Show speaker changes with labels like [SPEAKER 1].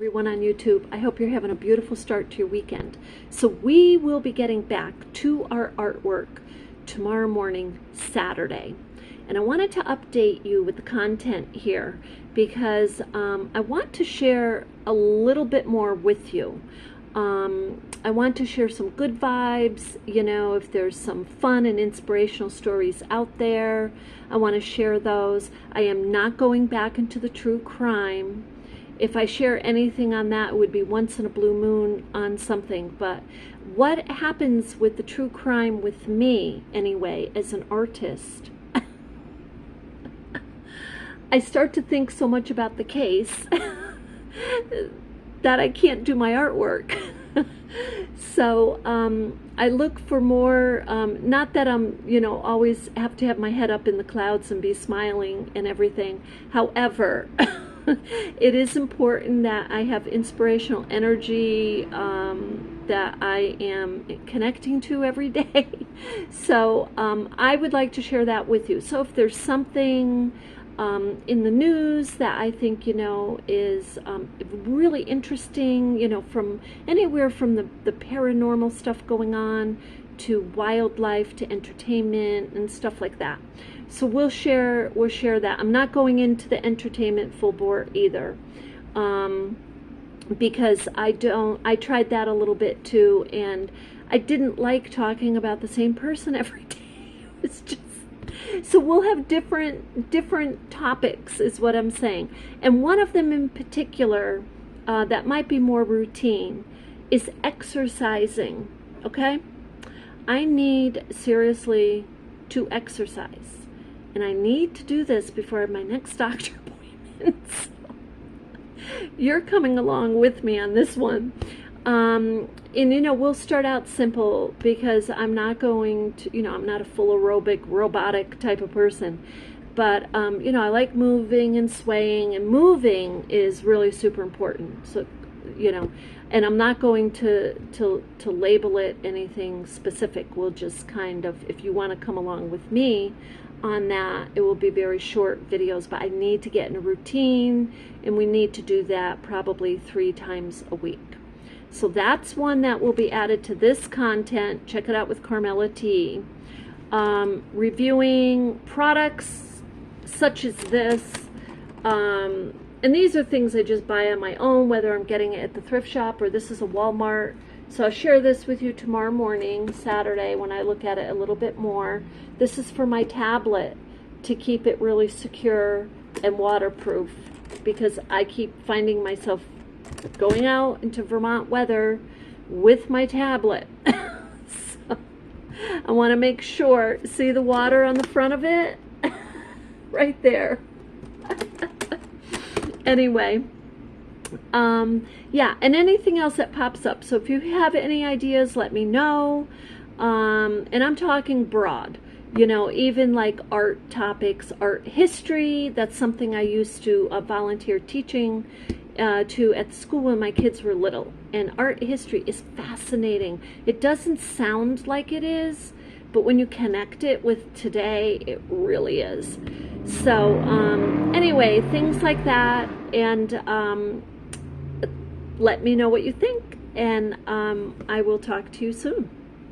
[SPEAKER 1] Everyone on YouTube, I hope you're having a beautiful start to your weekend. So we will be getting back to our artwork tomorrow morning, Saturday. And I wanted to update you with the content here because I want to share a little bit more with you. I want to share some good vibes, you know, if there's some fun and inspirational stories out there, I want to share those. I am not going back into the true crime. If I share anything on that, it would be once in a blue moon on something. But what happens with the true crime with me, anyway, as an artist, I start to think so much about the case that I can't do my artwork. So I look for more, not that I'm, you know, always have to have my head up in the clouds and be smiling and everything. However, it is important that I have inspirational energy that I am connecting to every day. So I would like to share that with you. So if there's something in the news that I think, you know, is really interesting, you know, from anywhere from the paranormal stuff going on to wildlife to entertainment and stuff like that. So we'll share that. I'm not going into the entertainment full bore either, because I tried that a little bit too, and I didn't like talking about the same person every day. It was just, so we'll have different topics is what I'm saying. And one of them in particular that might be more routine is exercising, okay? I need seriously to exercise. And I need to do this before I have my next doctor appointment. So you're coming along with me on this one. And, you know, we'll start out simple because I'm not going to, you know, I'm not a full aerobic, robotic type of person. But, you know, I like moving and swaying, and moving is really super important. So, you know, and I'm not going to label it anything specific. We'll just kind of, if you want to come along with me on that, it will be very short videos, but I need to get in a routine, and we need to do that probably 3 times a week. So that's one that will be added to this content. Check it out with Carmella-T. Reviewing products such as this. And these are things I just buy on my own, whether I'm getting it at the thrift shop or this is a Walmart. So I'll share this with you tomorrow morning, Saturday, when I look at it a little bit more. This is for my tablet to keep it really secure and waterproof, because I keep finding myself going out into Vermont weather with my tablet. So I want to make sure, see the water on the front of it? Right there. Anyway, yeah, and anything else that pops up. So if you have any ideas, let me know. And I'm talking broad, you know, even like art topics, art history. That's something I used to volunteer teaching to at school when my kids were little. And art history is fascinating. It doesn't sound like it is, but when you connect it with today, it really is. So anyway, things like that, and let me know what you think, and I will talk to you soon.